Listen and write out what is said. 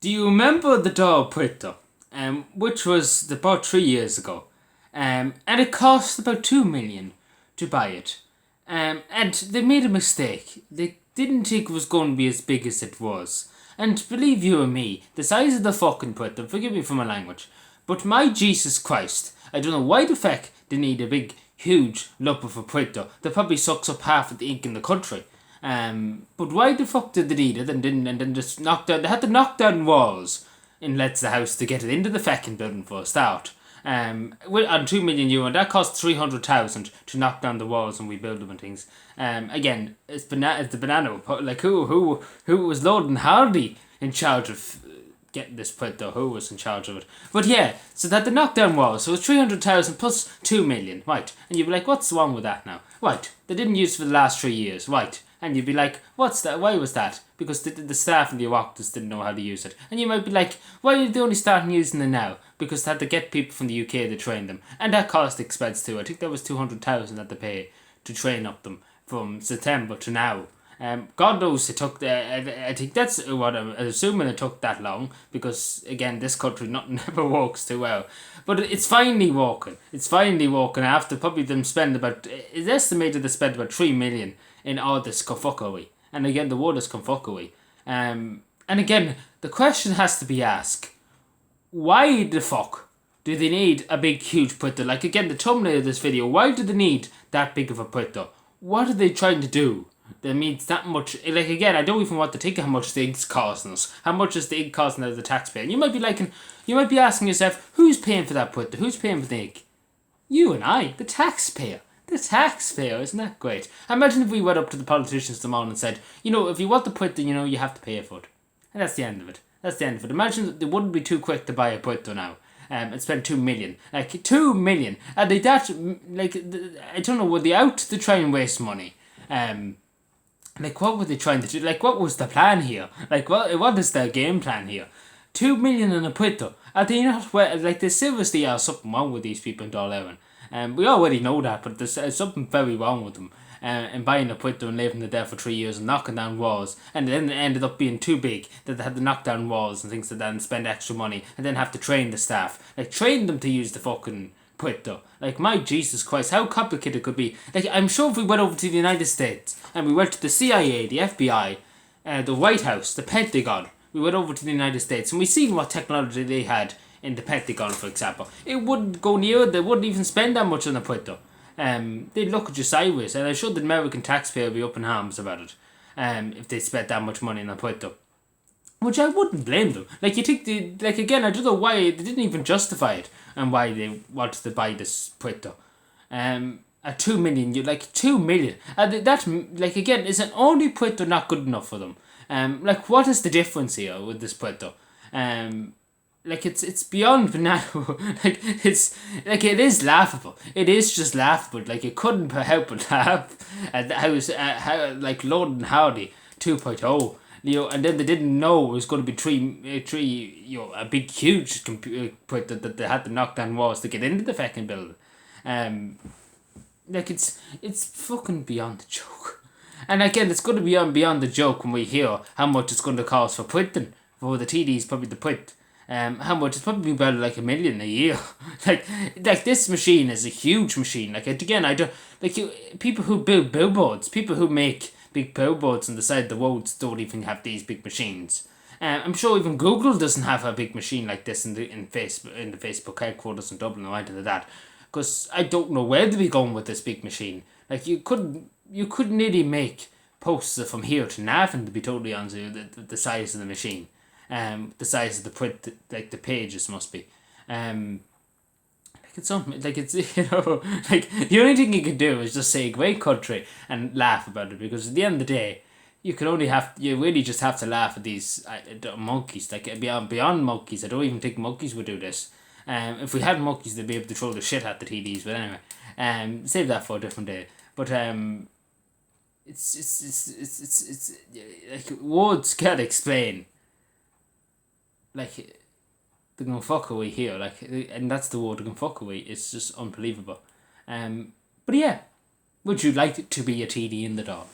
Do you remember the Dail printer? Which was about 3 years ago. And it cost about 2 million to buy it. And they made a mistake. They didn't think it was going to be as big as it was. And believe you or me, the size of the fucking printer, forgive me for my language, but my Jesus Christ, I don't know why the fuck they need a big, huge lump of a printer that probably sucks up half of the ink in the country. But why the fuck did they need it and then just knock down? They had to knock down walls in Let's the House to get it into the fucking building for a start. On €2 million, that cost 300,000 to knock down the walls and rebuild them and things. Again, it's the banana. Like who was Lord and Hardy in charge of getting this printer? Who was in charge of it? But yeah, so that the knockdown walls. So it was 300,000 plus 2 million, right? And you'd be like, what's wrong with that now? Right, they didn't use it for the last 3 years, right? And you'd be like, what's that? Why was that? Because the staff in the Oireachtas didn't know how to use it. And you might be like, why are they only starting using it now? Because they had to get people from the UK to train them. And that cost expense too. I think that was 200,000 that they pay to train up them from September to now. God knows it took, I think that's what I'm assuming it took that long. Because again, this country nothing ever works too well. But it's finally working. It's finally working after probably them spend about, it's estimated they spent about 3 million in all this confuckery. And again, the word is confuckery. And again, the question has to be asked, why the fuck do they need a big, huge printer? Like, again, the thumbnail of this video, why do they need that big of a printer? What are they trying to do that means that much? Like, again, I don't even want to think how much the ink's costing us. How much is the ink costing out of the taxpayer? And you might be asking yourself, who's paying for that printer? Who's paying for the ink? You and I, the taxpayer. The taxpayer, isn't that great? Imagine if we went up to the politicians tomorrow and said, if you want the printer, you have to pay for it. And that's the end of it. That's the end of it. Imagine that they wouldn't be too quick to buy a printer now. And spend 2 million. Like, 2 million. Are they that, like, I don't know, were they out to try and waste money? Like, what were they trying to do? Like, what was the plan here? Like, what is their game plan here? 2 million in a printer. Are they not, like, there seriously are something wrong with these people in Dail. We already know that, but there's something very wrong with them. And buying a printer and living there for 3 years and knocking down walls, and then it ended up being too big that they had to knock down walls and things like that and spend extra money and then have to train the staff. Like, train them to use the fucking printer. Like, my Jesus Christ, how complicated it could be. Like, I'm sure if we went over to the United States and we went to the CIA, the FBI, the White House, the Pentagon, we went over to the United States and we seen what technology they had in the Pentagon, for example. It wouldn't go near it. They wouldn't even spend that much on a printer. They'd look at you sideways, and I'm sure the American taxpayer would be up in arms about it. If they spent that much money on a printer, which I wouldn't blame them. Like, you think again, I don't know why they didn't even justify it and why they wanted to buy this printer. At 2 million, 2 million. That, like, again, is an only printer not good enough for them? Like, what is the difference here with this printer? Like, it's beyond banana. Like, it's like, it is laughable. It is just laughable. Like, you couldn't help but laugh at how like Lord and Hardy 2.0. And then they didn't know it was going to be a big huge computer printer that they had to knock down walls to get into the fucking building. Like, it's fucking beyond the joke. And again, it's going to be beyond the joke when we hear how much it's going to cost for printing, for the TDs probably to print. How much? It's probably about like $1 million a year. like this machine is a huge machine. Like, again, I don't like people who build billboards, people who make big billboards on the side of the roads don't even have these big machines. I'm sure even Google doesn't have a big machine like this in the Facebook headquarters in Dublin or anything like that. Because I don't know where to be going with this big machine. Like, you couldn't nearly make posters from here to Navan, to be totally honest with you, the size of the machine. The size of the print, like the pages must be. Like, it's something, like, it's, like, the only thing you can do is just say great country and laugh about it, because at the end of the day, you really just have to laugh at these monkeys. Like, beyond monkeys, I don't even think monkeys would do this. If we had monkeys, they'd be able to throw the shit at the TDs, but anyway, save that for a different day. But it's like, words can't explain, like, the gunfuckery here, like, and that's the word, the gunfuckery. It's just unbelievable. But yeah, would you like to be a TD in the Dail?